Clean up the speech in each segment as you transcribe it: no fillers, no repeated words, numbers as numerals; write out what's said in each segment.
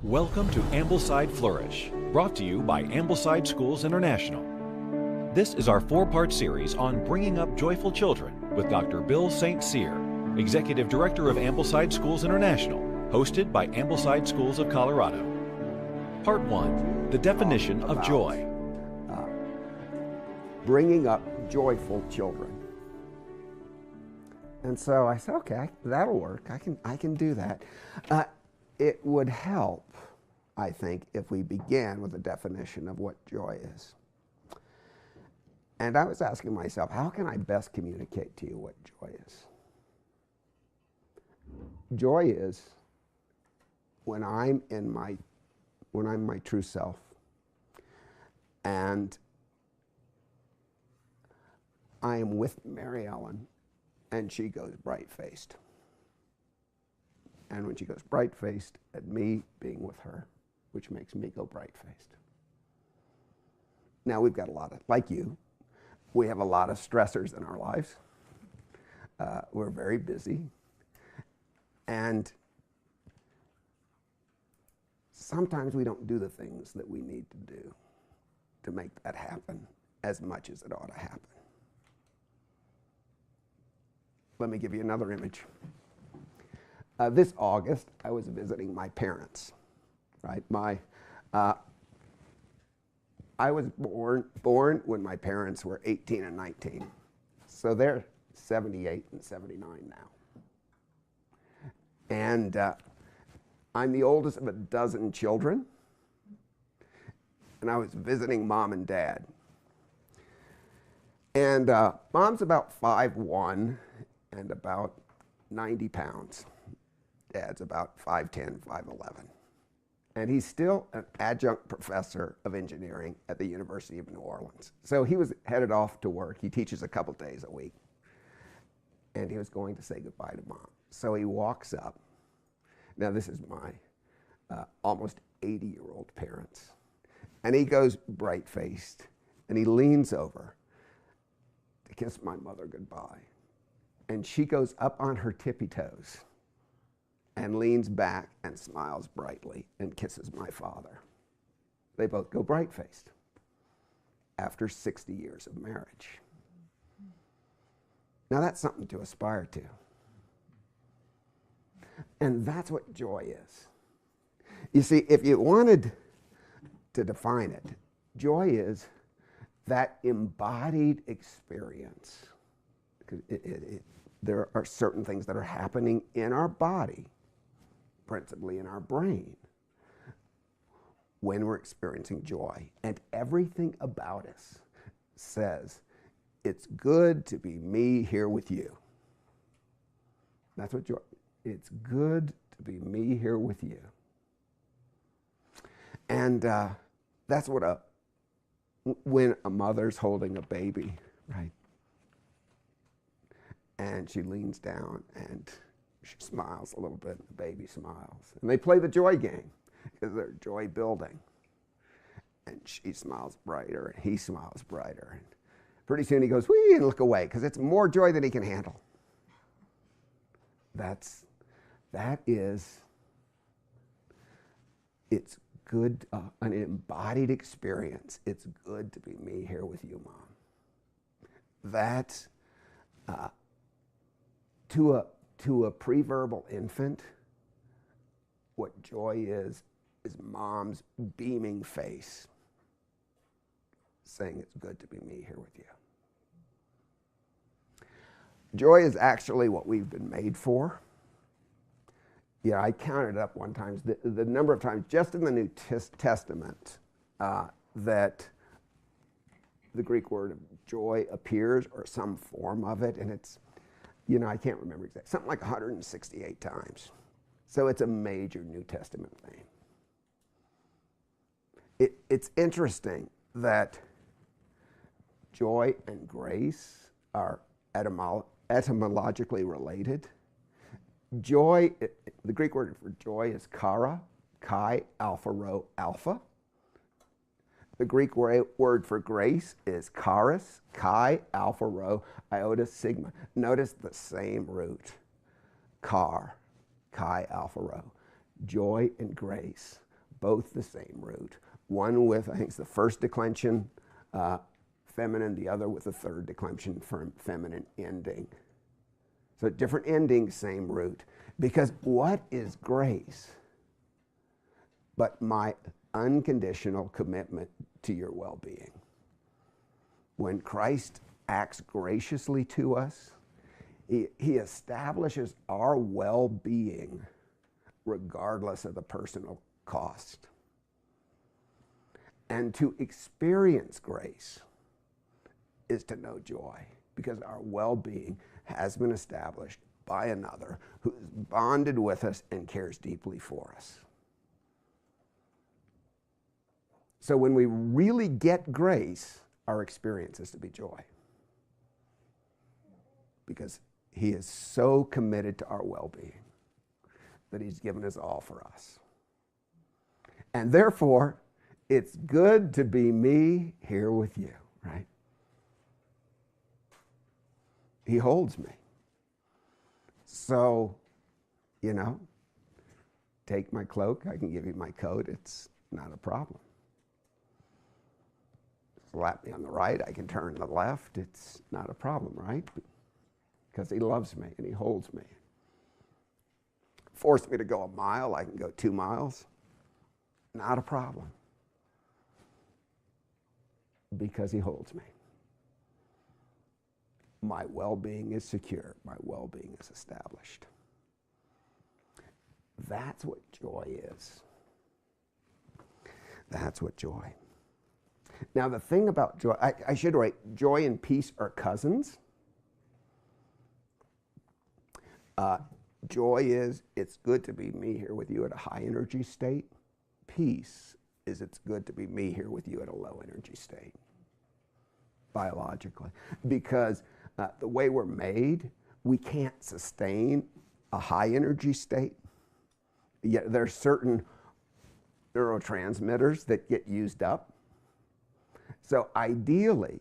Welcome to Ambleside Flourish, brought to you by Ambleside Schools International. This is our four-part series on bringing up joyful children with Dr. Bill St. Cyr, Executive Director of Ambleside Schools International, hosted by Ambleside Schools of Colorado. Part 1, the definition of joy. Bringing up joyful children. And so I said, okay, that'll work. I can do that. It would help, I think, if we began with a definition of what joy is. And I was asking myself, how can I best communicate to you what joy is? Joy is when I'm my true self, and I am with Mary Ellen, and she goes bright-faced. And when she goes bright-faced at me being with her, which makes me go bright-faced. Now we've got a lot of, like you, we have a lot of stressors in our lives. We're very busy. And sometimes we don't do the things that we need to do to make that happen as much as it ought to happen. Let me give you another image. This August, I was visiting my parents, right? I was born when my parents were 18 and 19. So they're 78 and 79 now. And I'm the oldest of a dozen children. And I was visiting Mom and Dad. And Mom's about 5'1" and about 90 pounds. Dad's about 5'10", 5'11". And he's still an adjunct professor of engineering at the University of New Orleans. So he was headed off to work. He teaches a couple days a week. And he was going to say goodbye to Mom. So he walks up. Now this is my almost 80-year-old parents. And he goes bright-faced. And he leans over to kiss my mother goodbye. And she goes up on her tippy toes and leans back and smiles brightly and kisses my father. They both go bright-faced after 60 years of marriage. Now that's something to aspire to. And that's what joy is. You see, if you wanted to define it, joy is that embodied experience. There are certain things that are happening in our body, principally in our brain, when we're experiencing joy. And everything about us says, it's good to be me here with you. That's what joy is. It's good to be me here with you. And that's what when a mother's holding a baby, right? And she leans down and she smiles a little bit, and the baby smiles. And they play the joy game because they're joy building. And she smiles brighter and he smiles brighter. And pretty soon he goes, whee, and look away, because it's more joy than he can handle. That is, it's good, an embodied experience. It's good to be me here with you, Mom. That's, to a preverbal infant, what joy is Mom's beaming face saying it's good to be me here with you. Joy is actually what we've been made for. Yeah, I counted up one time the number of times just in the New Testament that the Greek word of joy appears, or some form of it, and it's, I can't remember exactly, something like 168 times. So it's a major New Testament theme. It's interesting that joy and grace are etymologically related. Joy, the Greek word for joy is chara, chi, alpha, rho, alpha. The Greek word for grace is charis, chi, alpha, rho, iota, sigma. Notice the same root, char, chi, alpha, rho. Joy and grace both the same root. One with, I think it's the first declension feminine, the other with the third declension feminine ending. So different endings, same root. Because what is grace but my unconditional commitment to your well-being? When Christ acts graciously to us, he establishes our well-being regardless of the personal cost. And to experience grace is to know joy, because our well-being has been established by another who is bonded with us and cares deeply for us. So when we really get grace, our experience is to be joy, because he is so committed to our well-being that he's given his all for us. And therefore, it's good to be me here with you, right? He holds me. So, you know, take my cloak, I can give you my coat, it's not a problem. Slap me on the right, I can turn to the left, it's not a problem, right? Because he loves me and he holds me. Force me to go a mile, I can go 2 miles, not a problem. Because he holds me. My well-being is secure, my well-being is established. That's what joy is. That's what joy. Now the thing about joy, I should write, joy and peace are cousins. Joy is, it's good to be me here with you at a high energy state. Peace is, it's good to be me here with you at a low energy state, biologically. Because the way we're made, we can't sustain a high energy state. Yet there are certain neurotransmitters that get used up. So ideally,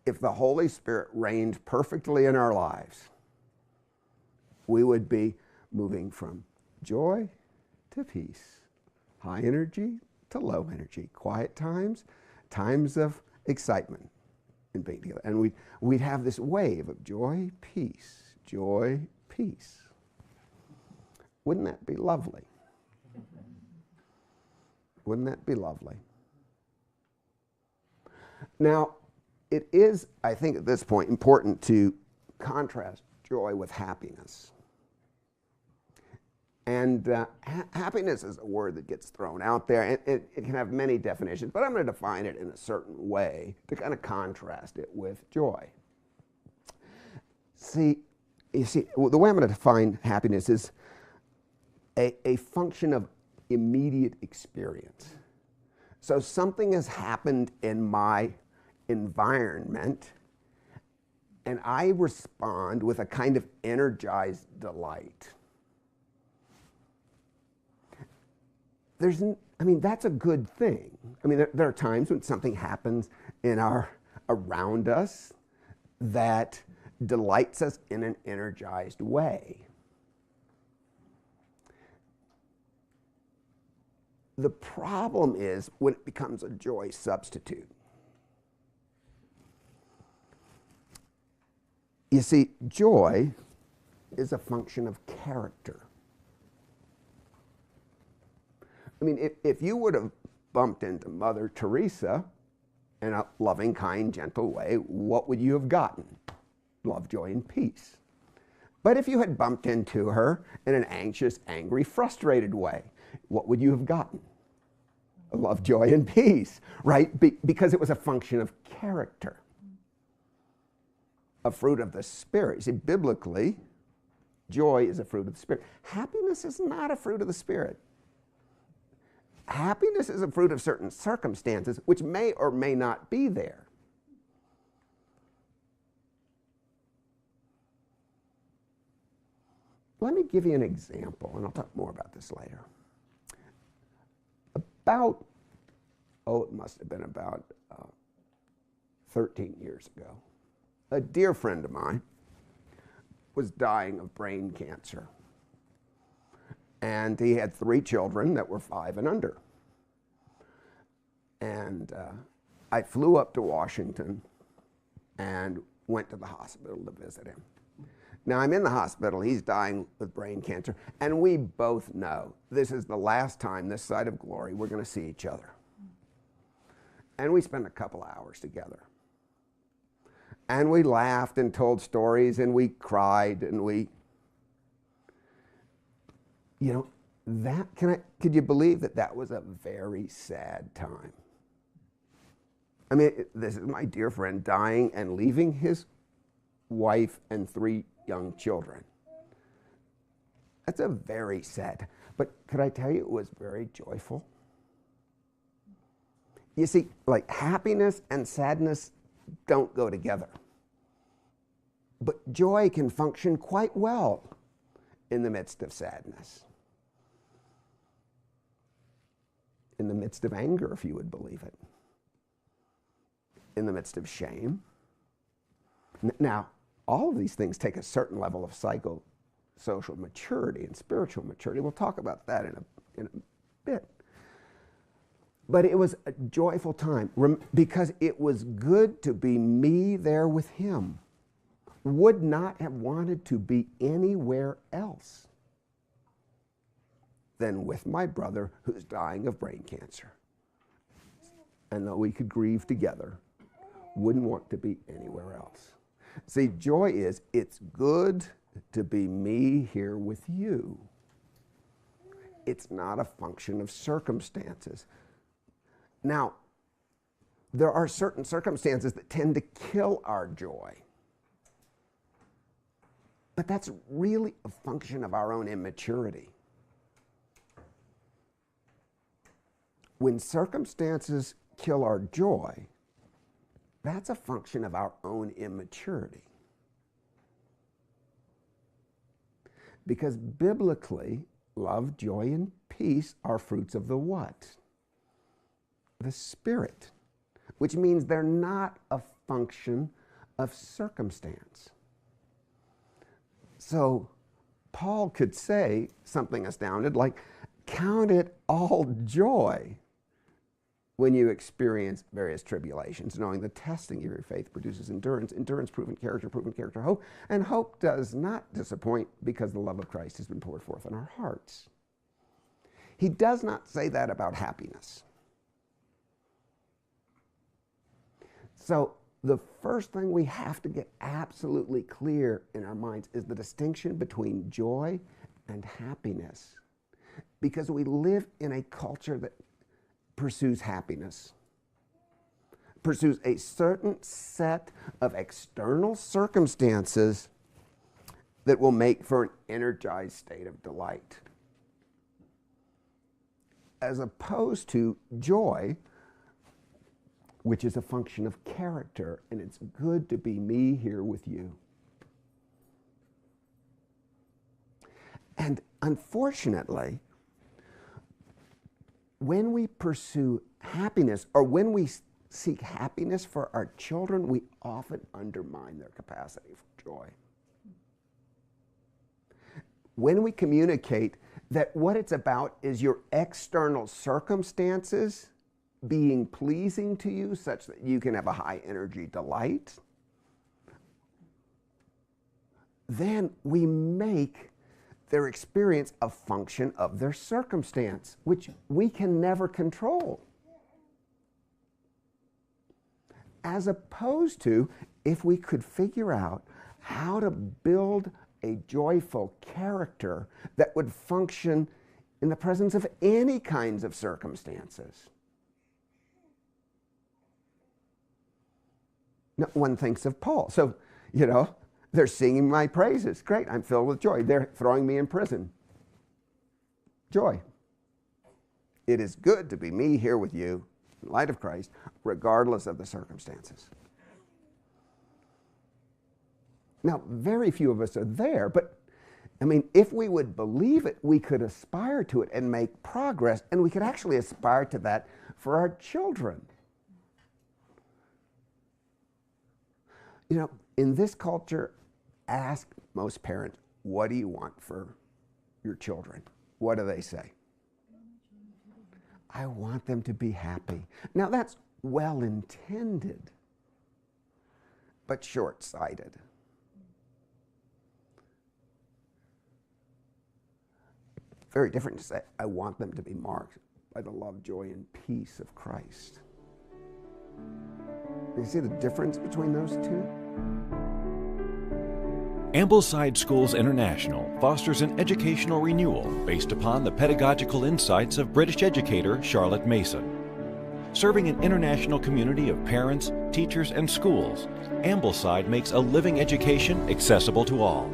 if the Holy Spirit reigned perfectly in our lives, we would be moving from joy to peace, high energy to low energy, quiet times, times of excitement and being together. And we'd have this wave of joy, peace, joy, peace. Wouldn't that be lovely? Wouldn't that be lovely? Now, it is, I think at this point, important to contrast joy with happiness. And happiness is a word that gets thrown out there. It can have many definitions, but I'm going to define it in a certain way to kind of contrast it with joy. You see, the way I'm going to define happiness is a function of immediate experience. So something has happened in my environment, and I respond with a kind of energized delight. That's a good thing. There are times when something happens around us that delights us in an energized way. The problem is when it becomes a joy substitute. You see, joy is a function of character. If you would have bumped into Mother Teresa in a loving, kind, gentle way, what would you have gotten? Love, joy, and peace. But if you had bumped into her in an anxious, angry, frustrated way, what would you have gotten? Love, joy, and peace, right? Because it was a function of character, a fruit of the Spirit. See, biblically, joy is a fruit of the Spirit. Happiness is not a fruit of the Spirit. Happiness is a fruit of certain circumstances which may or may not be there. Let me give you an example, and I'll talk more about this later. It must have been about 13 years ago, a dear friend of mine was dying of brain cancer. And he had 3 children that were 5 and under. And I flew up to Washington and went to the hospital to visit him. Now I'm in the hospital, he's dying with brain cancer, and we both know this is the last time this side of glory we're going to see each other. And we spent a couple hours together. And we laughed and told stories and we cried and we, you know, could you believe that that was a very sad time? I mean, this is my dear friend dying and leaving his wife and 3 young children. That's a very sad, but could I tell you it was very joyful? You see, like happiness and sadness don't go together. But joy can function quite well in the midst of sadness. In the midst of anger, if you would believe it. In the midst of shame. Now, all of these things take a certain level of psychosocial maturity and spiritual maturity. We'll talk about that in a bit. But it was a joyful time because it was good to be me there with him. Would not have wanted to be anywhere else than with my brother who's dying of brain cancer. And though we could grieve together, wouldn't want to be anywhere else. See, joy is, it's good to be me here with you. It's not a function of circumstances. Now, there are certain circumstances that tend to kill our joy. But that's really a function of our own immaturity. When circumstances kill our joy, that's a function of our own immaturity. Because biblically, love, joy, and peace are fruits of the what? The Spirit, which means they're not a function of circumstance. So Paul could say something astounded like, count it all joy when you experience various tribulations, knowing the testing of your faith produces endurance, endurance proven character hope, and hope does not disappoint because the love of Christ has been poured forth in our hearts. He does not say that about happiness. So the first thing we have to get absolutely clear in our minds is the distinction between joy and happiness. Because we live in a culture that pursues happiness, pursues a certain set of external circumstances that will make for an energized state of delight, as opposed to joy, which is a function of character, and it's good to be me here with you. And unfortunately, when we pursue happiness, or when we seek happiness for our children, we often undermine their capacity for joy. When we communicate that what it's about is your external circumstances being pleasing to you such that you can have a high energy delight, then we make their experience a function of their circumstance, which we can never control. As opposed to if we could figure out how to build a joyful character that would function in the presence of any kinds of circumstances. Now, one thinks of Paul. So, you know, they're singing my praises. Great, I'm filled with joy. They're throwing me in prison. Joy. It is good to be me here with you, in light of Christ, regardless of the circumstances. Now, very few of us are there, but I mean, if we would believe it, we could aspire to it and make progress, and we could actually aspire to that for our children. You know, in this culture, ask most parents, what do you want for your children? what do they say? I want them to be happy. Now that's well intended, but short-sighted. Very different to say, I want them to be marked by the love, joy, and peace of Christ. You see the difference between those two? Ambleside Schools International fosters an educational renewal based upon the pedagogical insights of British educator Charlotte Mason. Serving an international community of parents, teachers, and schools, Ambleside makes a living education accessible to all.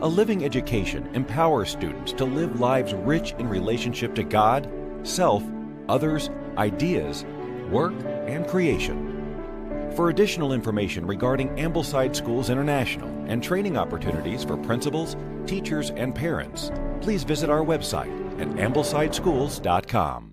A living education empowers students to live lives rich in relationship to God, self, others, ideas, work, and creation. For additional information regarding Ambleside Schools International and training opportunities for principals, teachers, and parents, please visit our website at amblesidschools.com.